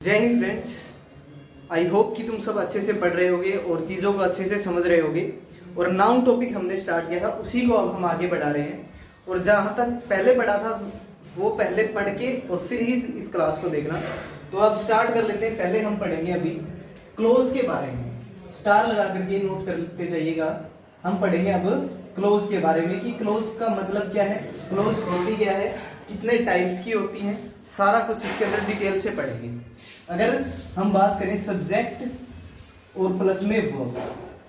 जय Hind friends. I hope कि तुम सब अच्छे से पढ़ रहे होगे और चीज़ों को अच्छे से समझ रहे होगे। और नाउन टॉपिक हमने स्टार्ट किया था, उसी को अब हम आगे बढ़ा रहे हैं। और जहाँ तक पहले पढ़ा था वो पहले पढ़ के और फिर ही इस क्लास को देखना। तो अब स्टार्ट कर लेते हैं। पहले हम पढ़ेंगे अभी क्लोज के बारे में। स्टार लगा करके नोट करते जाइएगा। हम पढ़ेंगे अब क्लोज के बारे में कि क्लोज का मतलब क्या है, क्लोज होती क्या है, कितने टाइप्स की होती हैं, सारा कुछ इसके अंदर डिटेल से पढ़ेंगे। अगर हम बात करें सब्जेक्ट और प्लस में वर्ब,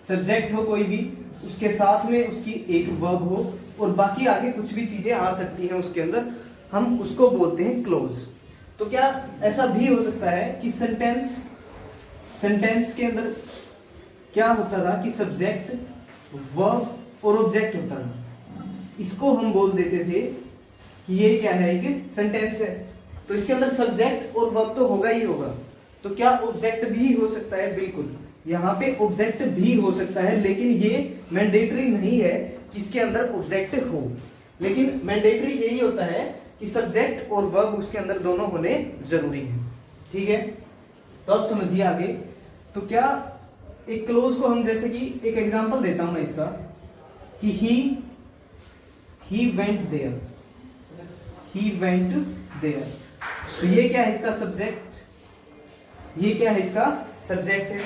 सब्जेक्ट हो कोई भी, उसके साथ में उसकी एक वर्ब हो और बाकी आगे कुछ भी चीजें आ सकती हैं उसके अंदर, हम उसको बोलते हैं क्लोज। तो क्या ऐसा भी हो सकता है कि सेंटेंस के अंदर क्या होता था कि सब्जेक्ट, वर्ब और ऑब्जेक्ट होता था। इसको हम बोल देते थे कि ये क्या है, एक सेंटेंस है। तो इसके अंदर सब्जेक्ट और वर्ब तो होगा ही होगा। तो क्या ऑब्जेक्ट भी हो सकता है? बिल्कुल, यहाँ पे ऑब्जेक्ट भी हो सकता है, लेकिन ये मैंडेटरी नहीं है कि इसके अंदर ऑब्जेक्ट हो। लेकिन मैंडेटरी यही होता है कि सब्जेक्ट और वर्ब उसके अंदर दोनों होने जरूरी है। ठीक है, तो अब समझिए आगे। तो क्या एक क्लोज को हम, जैसे कि एक एग्जांपल देता हूं मैं इसका, कि he went there, he went there. तो ये क्या है इसका सब्जेक्ट, ये क्या है इसका सब्जेक्ट है,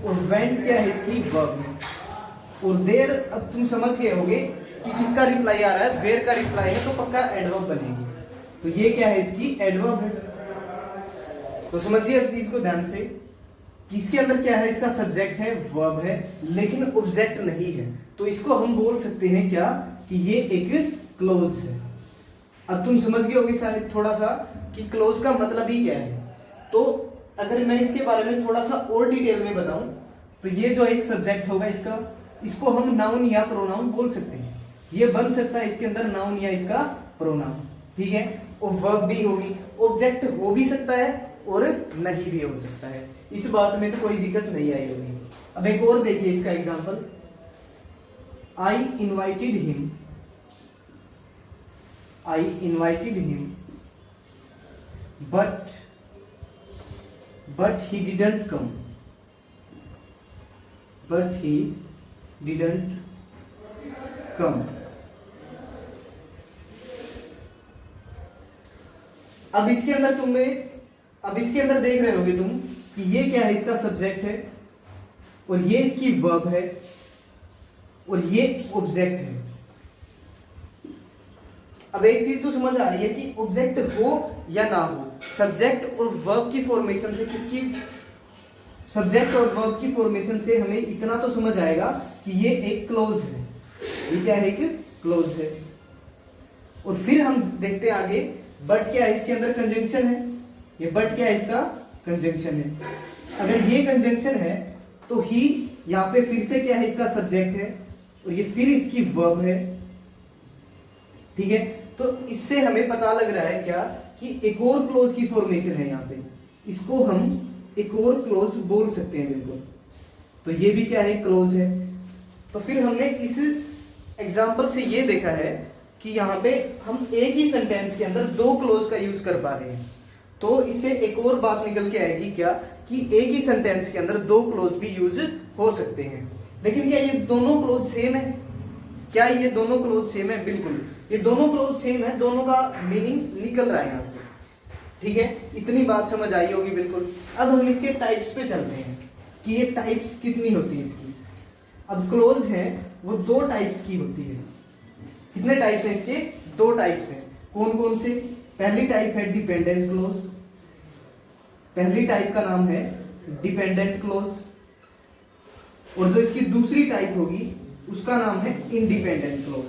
और वेंट क्या है इसकी वर्ब। और देयर, अब तुम समझ गए होगे कि किसका रिप्लाई आ रहा है, वेयर का रिप्लाई है, तो पक्का एडवर्ब बनेगी। तो ये क्या है इसकी एडवर्ब है। तो समझिए अब चीज को ध्यान से कि इसके अंदर क्या है, इसका सब्जेक्ट है, वर्ब है, लेकिन ऑब्जेक्ट नहीं है। तो इसको हम बोल सकते हैं क्या, कि ये एक क्लोज है। अब तुम समझ गए होगे शायद थोड़ा सा कि क्लोज का मतलब ही क्या है। तो अगर मैं इसके बारे में थोड़ा सा और डिटेल में बताऊं, तो ये जो एक सब्जेक्ट होगा इसका, इसको हम नाउन या प्रोनाउन बोल सकते हैं। ये बन सकता है इसके अंदर नाउन या इसका प्रोनाउन। ठीक है, और वर्ब भी होगी, ऑब्जेक्ट हो भी सकता है और नहीं भी हो सकता है। इस बात में तो कोई दिक्कत नहीं आई होगी। अब एक और देखिए इसका example, I invited him, I invited him, but he didn't come. But he didn't come. अब इसके अंदर देख रहे होगे तुम कि ये क्या है, इसका सब्जेक्ट है, और ये इसकी वर्ब है, और ये ऑब्जेक्ट है। अब एक चीज तो समझ आ रही है कि ऑब्जेक्ट हो या ना हो, सब्जेक्ट और वर्ब की फॉर्मेशन से, किसकी, सब्जेक्ट और वर्ब की फॉर्मेशन से हमें इतना तो समझ आएगा कि ये एक क्लोज है। ये क्या है, एक क्लोज है। और फिर हम देखते हैं आगे, बट क्या है, इसके अंदर कंजंक्शन है। ये बट क्या है, इसका कंजंक्शन है। अगर ये कंजंक्शन है तो ही यहाँ पे फिर से क्या है, इसका सब्जेक्ट है, और ये फिर इसकी वर्ब है। ठीक है, तो इससे हमें पता लग रहा है क्या, कि एक और क्लोज की फॉर्मेशन है यहाँ पे। इसको हम एक और क्लोज बोल सकते हैं बिल्कुल। तो ये भी क्या है, क्लोज है। तो फिर हमने इस एग्जांपल से ये देखा है कि यहाँ पे हम एक ही सेंटेंस के अंदर दो क्लोज का यूज कर पा रहे हैं। तो इससे एक और बात निकल के आएगी क्या, कि एक ही सेंटेंस के अंदर दो क्लोज भी यूज हो सकते हैं। लेकिन क्या ये दोनों क्लोज सेम है? क्या ये दोनों क्लोज सेम है? बिल्कुल, ये दोनों क्लोज सेम है, दोनों का मीनिंग निकल रहा है यहां से। ठीक है, इतनी बात समझ आई होगी बिल्कुल। अब हम इसके टाइप्स पे चलते हैं कि ये टाइप्स कितनी होती है इसकी। अब क्लोज है वो दो टाइप्स की होती है। कितने टाइप्स हैं इसके? दो टाइप्स हैं। कौन कौन से? पहली टाइप है डिपेंडेंट क्लोज। पहली टाइप का नाम है डिपेंडेंट क्लोज, और जो इसकी दूसरी टाइप होगी उसका नाम है इंडिपेंडेंट क्लोज।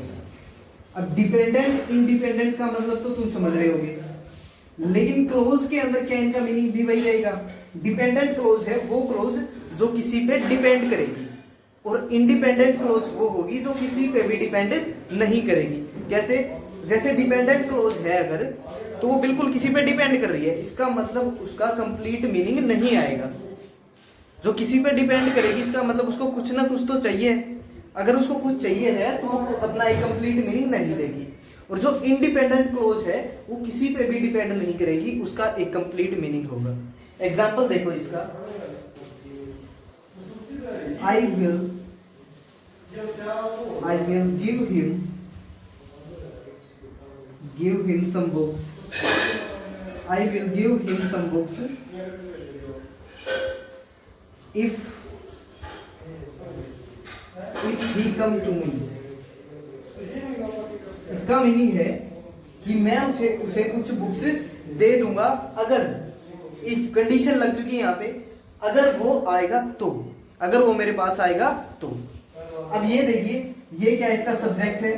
अब डिपेंडेंट इंडिपेंडेंट का मतलब तो तुम समझ रहे होगे, लेकिन क्लोज के अंदर क्या इनका मीनिंग भी वही रहेगा। डिपेंडेंट क्लोज है वो क्लोज जो किसी पे डिपेंड करेगी, और इंडिपेंडेंट क्लोज वो होगी जो किसी पे भी डिपेंड नहीं करेगी। कैसे? जैसे डिपेंडेंट क्लोज है अगर, तो वो बिल्कुल किसी पे डिपेंड कर रही है, इसका मतलब उसका कंप्लीट मीनिंग नहीं आएगा। जो किसी पे डिपेंड करेगी इसका मतलब उसको कुछ ना कुछ तो चाहिए। अगर उसको कुछ चाहिए है तो वो अपना एक कंप्लीट मीनिंग नहीं देगी। और जो इंडिपेंडेंट क्लोज है वो किसी पे भी डिपेंड नहीं करेगी, उसका एक कंप्लीट मीनिंग होगा। एग्जाम्पल देखो इसका, I will give him some books. I will give him some books if he come to me. इसका मीनिंग है कि मैं उसे कुछ बुक्स दे दूंगा अगर, इस कंडीशन लग चुकी है यहाँ पे, अगर वो आएगा तो, अगर वो मेरे पास आएगा तो। अब ये देखिए, ये क्या इसका सब्जेक्ट है,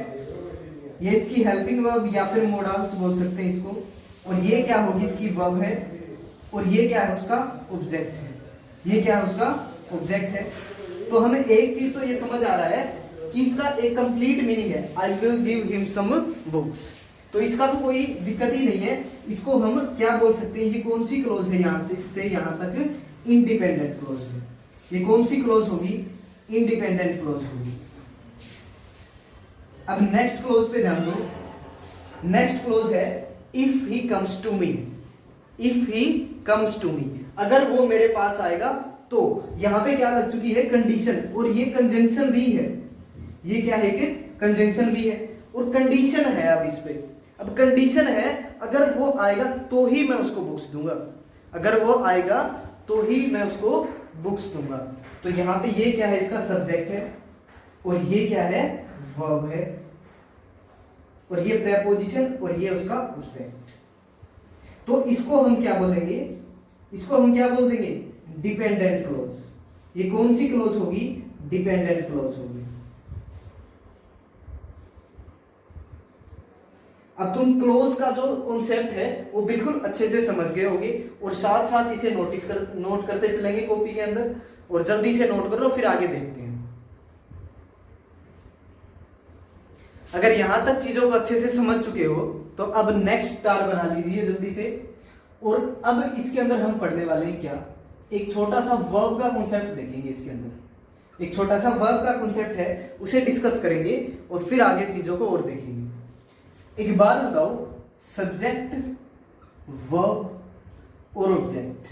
ये इसकी हेल्पिंग वर्ब या फिर मोडाल्स बोल सकते हैं इसको, और ये क्या होगी इसकी वर्ब है, और ये क्या है उसका ऑब्जेक्ट है, ये क्या है उसका ऑब्जेक्ट है। तो हमें एक चीज तो ये समझ आ रहा है कि इसका एक कंप्लीट मीनिंग है, I will give him some books. तो इसका तो कोई दिक्कत ही नहीं है, इसको हम क्या बोल सकते हैं, ये कौन सी क्लोज है, यहाँ से यहाँ तक इंडिपेंडेंट क्लोज है। ये कौन सी क्लोज होगी, इंडिपेंडेंट क्लोज होगी। अब नेक्स्ट क्लोज पे ध्यान दो, नेक्स्ट क्लोज है if he comes to me, if he comes to me, अगर वो मेरे पास आएगा तो। यहां पे क्या लग चुकी है, कंडीशन, और ये कंजंक्शन भी है, ये क्या है कि कंजंक्शन भी है, और कंडीशन है। अब इस पे अब कंडीशन है, अगर वो आएगा तो ही मैं उसको बुक्स दूंगा, अगर वो आएगा तो ही मैं उसको बुक्स दूंगा। तो यहाँ पे ये क्या है, इसका सब्जेक्ट है, और ये क्या है, वर्ब है, और ये प्रेपोजिशन, और ये उसका ऑब्जेक्ट। तो इसको हम क्या बोलेंगे, इसको हम क्या बोल देंगे, डिपेंडेंट क्लोज। ये कौन सी क्लोज होगी, डिपेंडेंट क्लोज होगी। अब तुम क्लोज का जो कॉन्सेप्ट है वो बिल्कुल अच्छे से समझ गए होगे, और साथ साथ इसे नोट करते चलेंगे कॉपी के अंदर, और जल्दी से नोट करो, फिर आगे देखते हैं। अगर यहां तक चीजों को अच्छे से समझ चुके हो तो अब नेक्स्ट स्टार बना लीजिए जल्दी से। और अब इसके अंदर हम पढ़ने वाले हैं क्या, एक छोटा सा वर्ब का कॉन्सेप्ट देखेंगे। इसके अंदर एक छोटा सा वर्ब का कॉन्सेप्ट है, उसे डिस्कस करेंगे और फिर आगे चीजों को और देखेंगे। एक बात बताओ, सब्जेक्ट, वर्ब और ऑब्जेक्ट,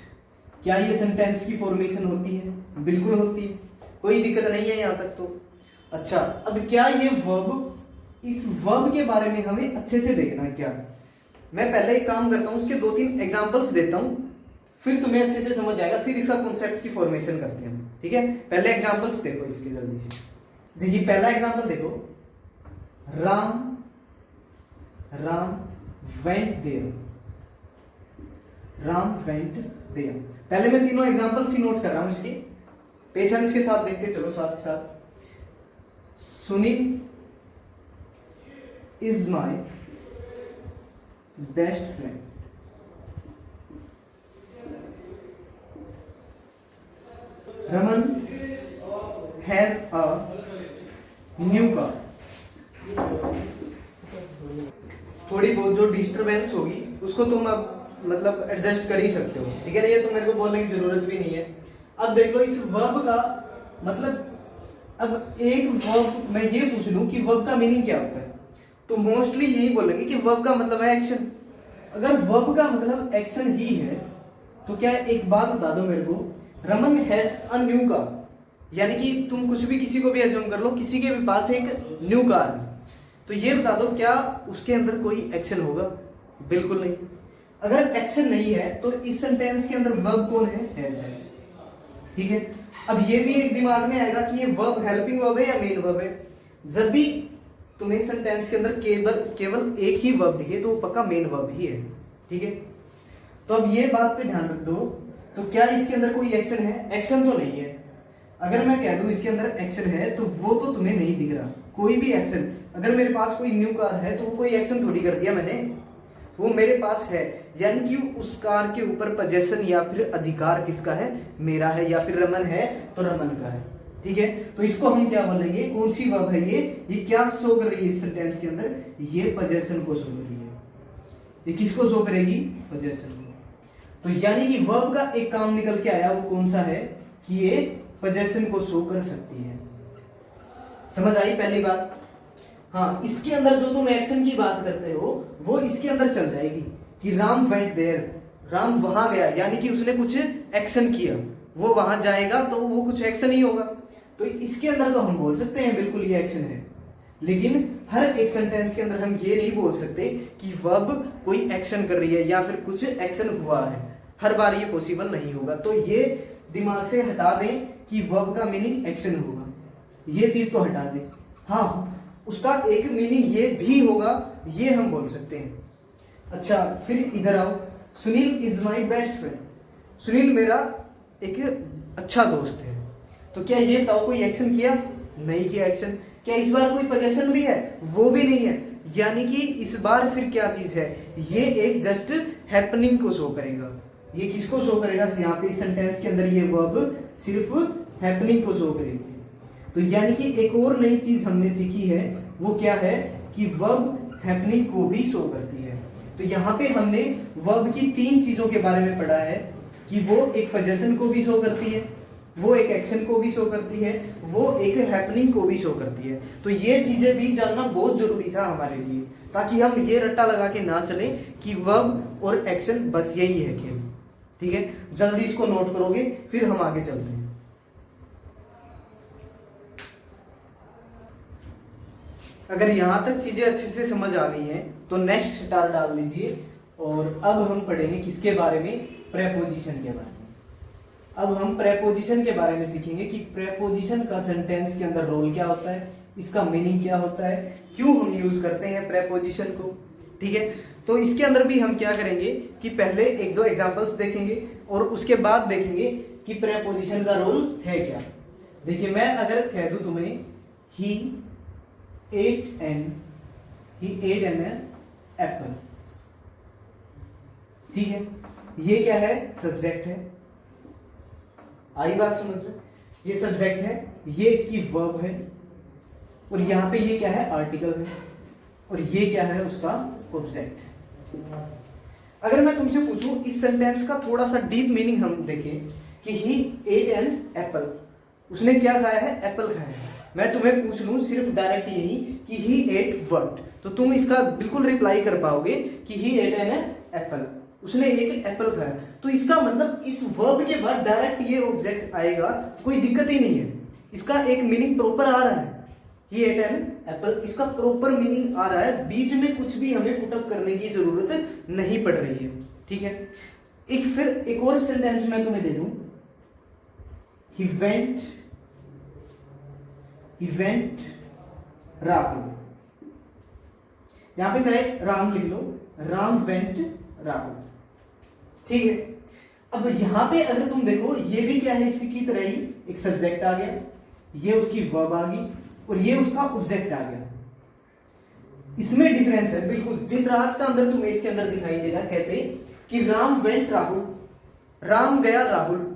क्या ये सेंटेंस की फॉर्मेशन होती है? बिल्कुल होती है, कोई दिक्कत नहीं है यहां तक तो। अच्छा, अब क्या ये वर्ब, इस वर्ब के बारे में हमें अच्छे से देखना है क्या। मैं पहले एक काम करता हूं, उसके 2-3 एग्जांपल्स देता हूं, फिर तुम्हें अच्छे से समझ आएगा, फिर इसका कॉन्सेप्ट की फॉर्मेशन करते हैं, ठीक है। पहले एग्जांपल्स देखो इसके जल्दी से। देखिए पहला एग्जांपल देखो, Ram went there, Ram went there. पहले मैं तीनों एग्जांपल्स ही नोट कर रहा हूं इसके, पेशेंस के साथ देखते चलो साथ ही साथ। Sunil is my best friend. Raman has a new car. थोड़ी बहुत जो डिस्टरबेंस होगी उसको तुम अब मतलब एडजस्ट कर ही सकते हो, ठीक है ना, ये तो मेरे को बोलने की जरूरत भी नहीं है। अब देख लो इस वर्ब का मतलब, अब एक वर्ब मैं ये पूछ लूं कि वर्ब का मीनिंग क्या होता है, तो मोस्टली यही बोलेंगे कि वर्ब का मतलब है एक्शन। अगर वर्ब का मतलब एक्शन ही है तो क्या, एक बात बता दो मेरे को, Raman has a new car, यानी कि तुम कुछ भी किसी को भी एज्यूम कर लो, किसी के भी पास एक न्यू कार है, तो ये बता दो क्या उसके अंदर कोई एक्शन होगा? बिल्कुल नहीं। अगर एक्शन नहीं है तो इस सेंटेंस के अंदर वर्ब कौन है? हैज है, ठीक है। अब ये भी एक दिमाग में आएगा कि ये वर्ब हेल्पिंग वर्ब है या मेन वर्ब है। जब भी तुम्हें सेंटेंस के अंदर केवल एक ही वर्ब दिखे तो वो पक्का मेन वर्ब ही है, ठीक है। तो अब ये बात पे ध्यान रख दो, तो क्या इसके अंदर कोई एक्शन है? एक्शन तो नहीं है। अगर मैं कह दूं इसके अंदर एक्शन है तो वो तो तुम्हें नहीं दिख रहा कोई भी एक्शन। अगर मेरे पास कोई न्यू कार है तो वो कोई एक्शन थोड़ी कर दिया मैंने, वो मेरे पास है, यानी कि उस कार के ऊपर पोजेशन या फिर अधिकार किसका है? मेरा है। या फिर रमन है तो रमन का है, ठीक है। तो इसको हम क्या बोलेंगे, कौन सी वर्ब है ये क्या शो कर रही है इस सेंटेंस के अंदर? ये पोजेशन को शो कर रही है। ये किसको शो करेगी? पोजेशन को। तो यानी कि वर्ब का एक काम निकल के आया, वो कौन सा है कि ये पोजेशन को शो कर सकती है। समझ आई पहली बात? हाँ, इसके अंदर जो तुम एक्शन की बात करते हो वो इसके अंदर चल जाएगी कि राम वेंट देयर, राम वहां गया, यानी कि उसने कुछ एक्शन किया, वो वहां जाएगा तो वो कुछ एक्शन ही होगा। तो इसके अंदर तो हम बोल सकते हैं बिल्कुल ये एक्शन है, लेकिन हर एक सेंटेंस के अंदर हम ये नहीं बोल सकते कि वर्ब कोई एक्शन कर रही है या फिर कुछ एक्शन हुआ है, हर बार ये पॉसिबल नहीं होगा। तो ये दिमाग से हटा दें कि वर्ब का मीनिंग एक्शन होगा, ये चीज तो हटा दें। हाँ, उसका एक मीनिंग ये भी होगा, ये हम बोल सकते हैं। अच्छा, फिर इधर आओ, Sunil is my best friend. Sunil मेरा एक अच्छा दोस्त है। तो क्या ये तो कोई एक्शन किया? नहीं किया एक्शन। क्या इस बार कोई पोजेशन भी है? वो भी नहीं है। यानी कि इस बार फिर क्या चीज है? ये एक जस्ट हैपनिंग को शो करेगा। ये किसको शो करेगा? यहाँ पे इस सेंटेंस के अंदर ये वर्ब सिर्फ हैपनिंग को शो करेगी। तो यानी कि एक और नई चीज हमने सीखी है, वो क्या है कि वर्ब हैपनिंग को भी शो करती है। तो यहाँ पे हमने वर्ब की 3 चीजों के बारे में पढ़ा है कि वो एक पोजेशन को भी शो करती है, वो एक एक्शन को भी शो करती है, वो एक हैपनिंग को भी शो करती है। तो ये चीजें भी जानना बहुत जरूरी था हमारे लिए, ताकि हम ये रट्टा लगा के ना चले कि वर्ब और एक्शन बस यही है खेल। ठीक है, जल्दी इसको नोट करोगे, फिर हम आगे चलते हैं। अगर यहां तक चीजें अच्छे से समझ आ गई हैं तो नेक्स्ट स्टार डाल लीजिए। और अब हम पढ़ेंगे किसके बारे में? प्रेपोजिशन के बारे में। अब हम प्रेपोजिशन के बारे में सीखेंगे कि प्रेपोजिशन का सेंटेंस के अंदर रोल क्या होता है, इसका मीनिंग क्या होता है, क्यों हम यूज करते हैं प्रेपोजिशन को। ठीक है, तो इसके अंदर भी हम क्या करेंगे कि पहले 1-2 एग्जांपल्स देखेंगे और उसके बाद देखेंगे कि प्रेपोजिशन का रोल है क्या। देखिए, मैं अगर कह दूं तुम्हें ही ate an apple, ठीक है, ये क्या है? सब्जेक्ट है। आई बात समझ में? ये सब्जेक्ट है, ये इसकी वर्ब है, और यहां पे ये क्या है? आर्टिकल है, और ये क्या है? उसका ऑब्जेक्ट है। अगर मैं तुमसे पूछूं इस सेंटेंस का थोड़ा सा डीप मीनिंग हम देखें कि ही एट एन एप्पल, उसने क्या खाया है? एप्पल खाया है। मैं तुम्हें पूछ लूं सिर्फ डायरेक्ट यही कि ही एट व्हाट, तो तुम इसका बिल्कुल रिप्लाई कर पाओगे कि ही एट एन एप्पल, उसने एक एप्पल खाया। तो इसका मतलब इस वर्ब के बाद डायरेक्ट ये ऑब्जेक्ट आएगा, कोई दिक्कत ही नहीं है, इसका एक मीनिंग प्रॉपर आ रहा है। ही एट एन एप्पल, इसका प्रॉपर मीनिंग आ रहा है, बीच में कुछ भी हमें पुटअप करने की जरूरत नहीं पड़ रही है। ठीक है, एक और सेंटेंस मैं तुम्हें दे दूं, ही वेंट राहुल, यहां पे चाहे राम लिख लो, राम वेंट राहुल। ठीक है, अब यहां पे अगर तुम देखो, ये भी क्या है? इसी की तरह ही एक सब्जेक्ट आ गया, ये उसकी वर्ब आ गई, और ये उसका ऑब्जेक्ट आ गया। इसमें डिफरेंस है बिल्कुल, दिन रात का अंदर तुम्हें इसके अंदर दिखाई देगा। कैसे कि राम वेंट राहुल, राम गया राहुल,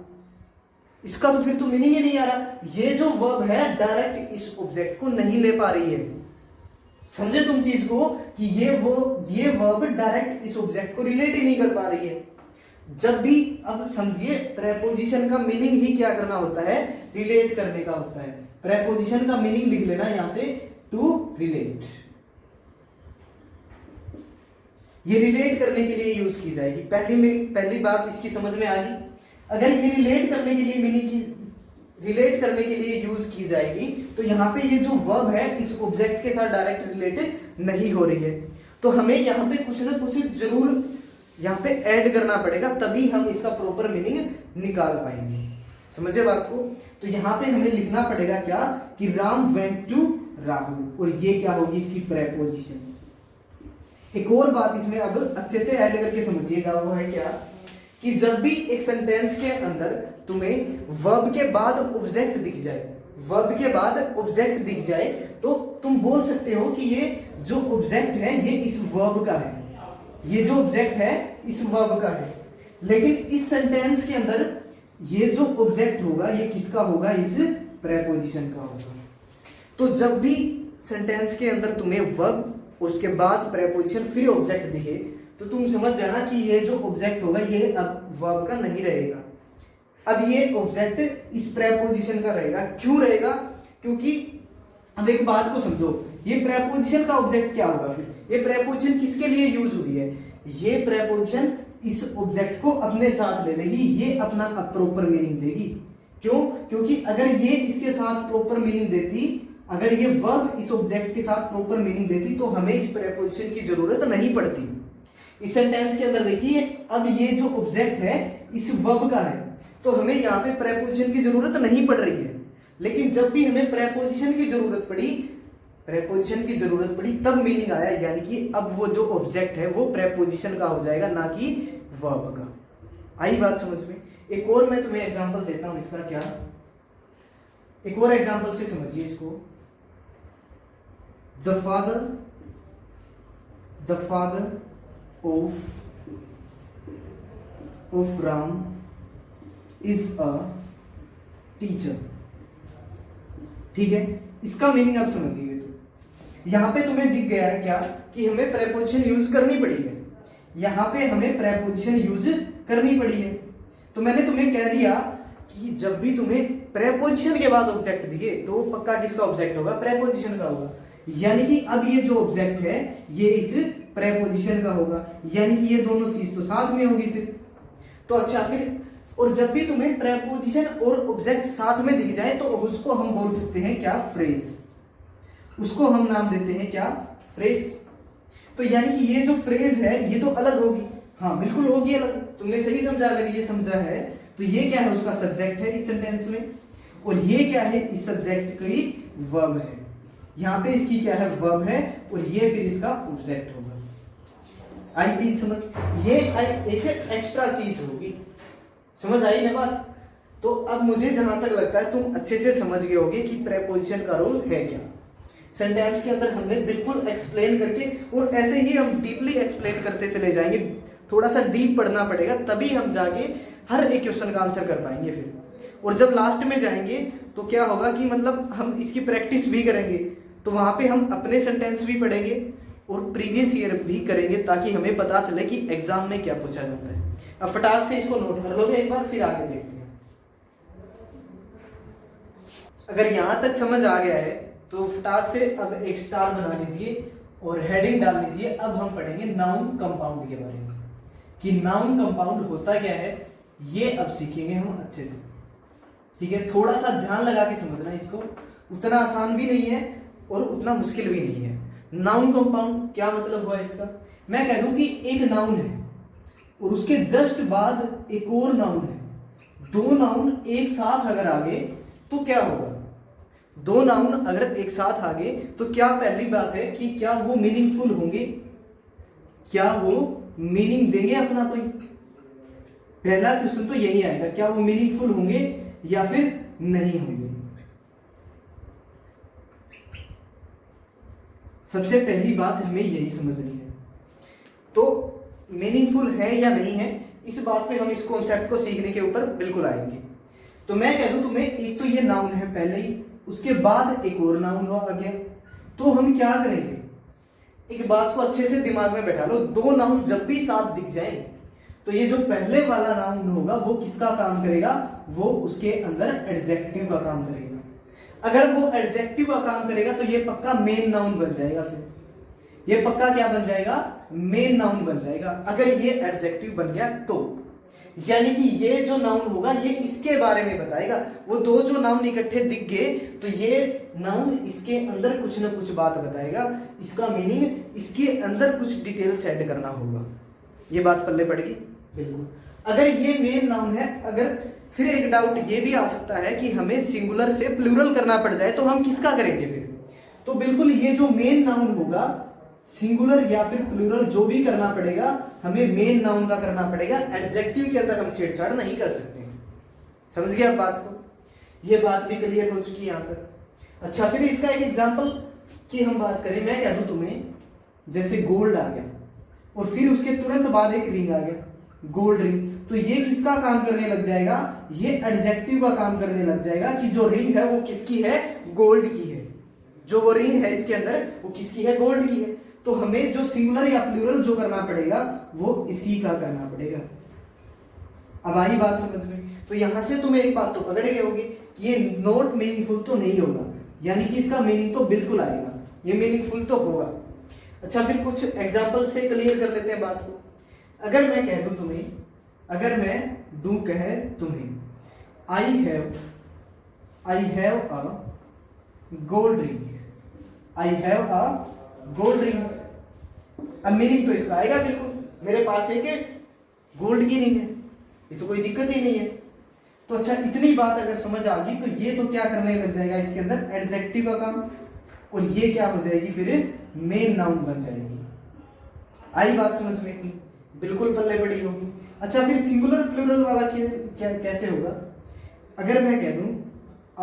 इसका तो फिर तो मीनिंग ही नहीं आ रहा। ये जो वर्ब है डायरेक्ट इस ऑब्जेक्ट को नहीं ले पा रही है। समझे तुम चीज को कि ये वर्ब डायरेक्ट इस ऑब्जेक्ट को रिलेट ही नहीं कर पा रही है। जब भी, अब समझिए, प्रेपोजिशन का मीनिंग ही क्या करना होता है? रिलेट करने का होता है। प्रेपोजिशन का मीनिंग लिख लेना यहां से, टू रिलेट। ये रिलेट करने के लिए यूज की जाएगी। पहली बात इसकी समझ में आ गई। अगर ये रिलेट करने के लिए यूज की जाएगी तो यहाँ पे ये जो वर्ब है इस ऑब्जेक्ट के साथ डायरेक्ट रिलेटेड नहीं हो रही है, तो हमें यहाँ पे कुछ ना कुछ जरूर यहाँ पे ऐड करना पड़ेगा, तभी हम इसका प्रॉपर मीनिंग निकाल पाएंगे। समझे बात को? तो यहाँ पे हमें लिखना पड़ेगा क्या कि राम वेंट टू राहुल, और ये क्या होगी? इसकी प्रेपोजिशन। एक और बात इसमें अब अच्छे से ऐड करके समझिएगा, वो है क्या कि जब भी एक सेंटेंस के अंदर तुम्हें वर्ब के बाद ऑब्जेक्ट दिख जाए, तो तुम बोल सकते हो कि ये जो ऑब्जेक्ट है ये इस वर्ब का है, ये जो ऑब्जेक्ट है इस वर्ब का है। लेकिन इस सेंटेंस के अंदर ये जो ऑब्जेक्ट होगा ये किसका होगा? इस प्रेपोजिशन का होगा। तो जब भी सेंटेंस के अंदर तुम्हें वर्ब, उसके बाद प्रेपोजिशन, फिर ऑब्जेक्ट दिखे, तो तुम समझ जाना कि ये जो ऑब्जेक्ट होगा ये अब वर्ब का नहीं रहेगा, अब ये ऑब्जेक्ट इस प्रेपोजिशन का रहेगा। क्यों रहेगा? क्योंकि अब एक बात को समझो, ये प्रेपोजिशन का ऑब्जेक्ट क्या होगा? फिर ये प्रेपोजिशन किसके लिए यूज हुई है? ये प्रेपोजिशन इस ऑब्जेक्ट को अपने साथ ले लेगी, ये अपना प्रॉपर मीनिंग देगी। क्यों? क्योंकि अगर ये इसके साथ प्रॉपर मीनिंग देती, अगर ये वर्ब इस ऑब्जेक्ट के साथ प्रॉपर मीनिंग देती तो हमें इस प्रेपोजिशन की जरूरत नहीं पड़ती। इस सेंटेंस के अंदर देखिए, अब ये जो ऑब्जेक्ट है इस वर्ब का है, तो हमें यहाँ पे प्रेपोजिशन की जरूरत नहीं पड़ रही है। लेकिन जब भी हमें प्रेपोजिशन की जरूरत पड़ी तब मीनिंग आया, यानी कि अब वो जो ऑब्जेक्ट है वो प्रेपोजिशन का हो जाएगा, ना कि वर्ब का। आई बात समझ में? एक और मैं तुम्हें एग्जांपल देता हूं इसका। क्या? एक और एग्जांपल से समझिए इसको। The father of Ram is a teacher. ठीक है, इसका मीनिंग आप समझिए। तो यहां पे तुम्हें दिख गया है क्या कि हमें प्रेपोजिशन यूज करनी पड़ी है, यहां पे हमें प्रेपोजिशन यूज करनी पड़ी है। तो मैंने तुम्हें कह दिया कि जब भी तुम्हें प्रेपोजिशन के बाद ऑब्जेक्ट दिखे तो पक्का किसका ऑब्जेक्ट होगा? प्रेपोजिशन का होगा। यानी कि अब ये जो ऑब्जेक्ट है ये इस प्रेपोजिशन का होगा, यानी कि ये दोनों चीज तो साथ में होगी फिर। तो अच्छा, फिर और जब भी तुम्हें प्रेपोजिशन और ऑब्जेक्ट साथ में दिख जाए तो उसको हम बोल सकते हैं क्या? फ्रेज। उसको हम नाम देते हैं क्या? फ्रेज। तो यानी कि ये जो फ्रेज है ये तो अलग होगी। हाँ बिल्कुल होगी अलग, तुमने सही समझा। अगर ये समझा है तो ये क्या है? उसका सब्जेक्ट है इस सेंटेंस में, और ये क्या है? इस सब्जेक्ट की वर्ब है। यहाँ पे इसकी क्या है? वर्ब है, और ये फिर इसका ऑब्जेक्ट होगा। आई चीज समझ? ये एक एक्स्ट्रा चीज होगी। समझ आई ना बात? तो अब मुझे जहां तक लगता है तुम अच्छे से समझ गए होगे कि प्रेपोजिशन का रोल है क्या। सेंटेंस के अंदर हमने बिल्कुल एक्सप्लेन करके, और ऐसे ही हम डीपली एक्सप्लेन करते चले जाएंगे। थोड़ा सा डीप पढ़ना पड़ेगा, तभी हम जाके हर एक क्वेश्चन का आंसर कर पाएंगे फिर। और जब लास्ट में जाएंगे तो क्या होगा कि मतलब हम इसकी प्रैक्टिस भी करेंगे, तो वहां पे हम अपने सेंटेंस भी पढ़ेंगे और प्रीवियस ईयर भी करेंगे, ताकि हमें पता चले कि एग्जाम में क्या पूछा जाता है। अब फटाक से इसको नोट कर लोगे एक बार, फिर आगे देखते हैं। अगर यहां तक समझ आ गया है तो फटाक से अब एक स्टार बना लीजिए और हेडिंग डाल लीजिए। अब हम पढ़ेंगे नाउन कंपाउंड के बारे में, कि नाउन कंपाउंड होता क्या है, ये अब सीखेंगे हम अच्छे से। ठीक है, थोड़ा सा ध्यान लगा के समझना इसको, उतना आसान भी नहीं है और उतना मुश्किल भी नहीं है। नाउन कंपाउंड क्या मतलब हुआ इसका? मैं कह दूं कि एक नाउन है और उसके जस्ट बाद एक और नाउन है, दो नाउन एक साथ अगर आ गए तो क्या होगा? दो नाउन अगर एक साथ आ गए तो क्या पहली बात है कि क्या वो मीनिंगफुल होंगे? क्या वो मीनिंग देंगे अपना कोई? पहला क्वेश्चन तो यही आएगा, क्या वो मीनिंगफुल होंगे या फिर नहीं होंगे? सबसे पहली बात हमें यही समझनी है। तो मीनिंगफुल है या नहीं है, इस बात पे हम इस कॉन्सेप्ट को सीखने के ऊपर बिल्कुल आएंगे। तो मैं कह दूं तुम्हें, एक तो ये नाउन है पहले ही, उसके बाद एक और नाउन हो गया, तो हम क्या करेंगे? एक बात को अच्छे से दिमाग में बैठा लो, दो नाउन जब भी साथ दिख जाए तो ये जो पहले वाला नाउन होगा वो किसका काम करेगा? वो उसके अंदर एडजेक्टिव का काम करेगा। अगर वो एडजेक्टिव का काम करेगा तो ये पक्का मेन नाउन बन जाएगा। फिर ये पक्का क्या बन जाएगा? मेन नाउन बन जाएगा। अगर ये एडजेक्टिव बन गया तो यानी कि ये जो नाउन होगा ये इसके बारे में बताएगा। वो दो जो नाउन इकट्ठे दिख गए तो ये नाउन इसके अंदर कुछ ना कुछ बात बताएगा, इसका मीनिंग इसके अंदर कुछ डिटेल्स ऐड करना होगा। ये बात पल्ले पड़ेगी बिल्कुल। अगर ये मेन नाउन है, अगर फिर एक डाउट ये भी आ सकता है कि हमें सिंगुलर से प्लूरल करना पड़ जाए तो हम किसका करेंगे फिर? तो बिल्कुल ये जो मेन नाउन होगा, सिंगुलर या फिर प्लूरल जो भी करना पड़ेगा, हमें मेन नाउन का करना पड़ेगा। एडजेक्टिव के अंदर हम छेड़छाड़ नहीं कर सकते। समझ गए आप बात को? ये बात भी क्लियर हो चुकी है यहां तक। अच्छा, फिर इसका एक एग्जांपल की हम बात करें। मैं कह दूं तुम्हें, जैसे गोल्ड आ गया और फिर उसके तुरंत बाद एक रिंग आ गया, गोल्ड रिंग, तो ये किसका काम करने लग जाएगा? ये एडजेक्टिव का काम करने लग जाएगा कि जो रिंग है वो किसकी है? गोल्ड की है। जो वो रिंग है इसके अंदर वो किसकी है? गोल्ड की है। तो हमें जो सिंगुलर या प्लूरल जो करना पड़ेगा वो इसी का करना पड़ेगा। अब आई बात समझ में? तो यहां से तुम एक बात तो पकड़ गए होगे कि ये नॉट मीनिंगफुल तो नहीं होगा, यानी कि इसका मीनिंग तो बिल्कुल आएगा, ये मीनिंगफुल तो होगा। अच्छा, फिर कुछ एग्जांपल से क्लियर कर लेते हैं बात को। अगर मैं कह दूं तुम्हें, अगर मैं दूं कह तुम्हें I have a gold ring, I have a gold ring, अब मीनिंग तो इसका आएगा बिल्कुल, मेरे पास एक गोल्ड की रिंग है, ये तो कोई दिक्कत ही नहीं है। तो अच्छा, इतनी बात अगर समझ आ गई तो ये तो क्या करने लग जाएगा इसके अंदर, एडजेक्टिव का काम, और ये क्या हो जाएगी फिर मेन नाउन बन जाएगी। आई बात समझ में, बिल्कुल पल्ले पड़ी होगी। अच्छा, फिर सिंगुलर प्लूरल वाला क्या कैसे होगा, अगर मैं कह दूं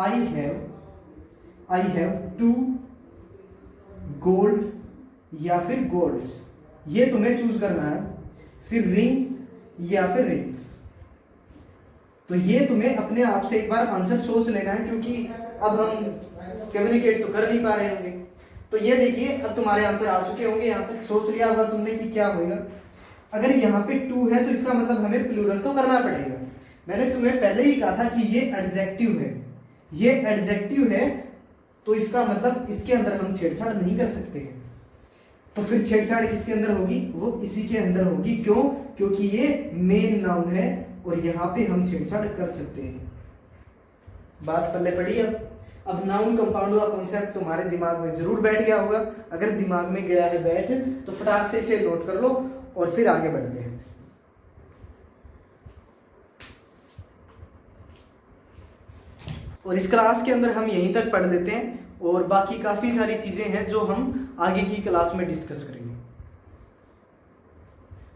आई हैव टू गोल्ड या फिर गोल्ड्स, ये तुम्हें चूज करना है, फिर रिंग या फिर रिंग्स, तो ये तुम्हें अपने आप से एक बार आंसर सोच लेना है, क्योंकि अब हम कम्युनिकेट तो कर नहीं पा रहे होंगे। तो ये देखिए, अब तुम्हारे आंसर आ चुके होंगे, यहाँ तक सोच लिया होगा तुमने कि क्या होगा। अगर यहाँ पे टू है तो इसका मतलब हमें प्लूरल तो करना पड़ेगा। मैंने तुम्हें पहले ही कहा था कि ये एडजेक्टिव है, ये एडजेक्टिव है, तो इसका मतलब इसके अंदर हम छेड़छाड़ नहीं कर सकते हैं। तो फिर छेड़छाड़ किसके अंदर होगी, वो इसी के अंदर होगी। क्यों? क्योंकि ये मेन नाउन है और यहाँ पे हम छेड़छाड़ कर सकते हैं। बात पल्ले पड़ी। अब नाउन कंपाउंड का कॉन्सेप्ट तुम्हारे दिमाग में जरूर बैठ गया होगा। अगर दिमाग में गया है बैठ, तो फटाक से इसे नोट कर लो और फिर आगे बढ़ते हैं। और इस क्लास के अंदर हम यहीं तक पढ़ लेते हैं, और बाकी काफी सारी चीजें हैं जो हम आगे की क्लास में डिस्कस करेंगे।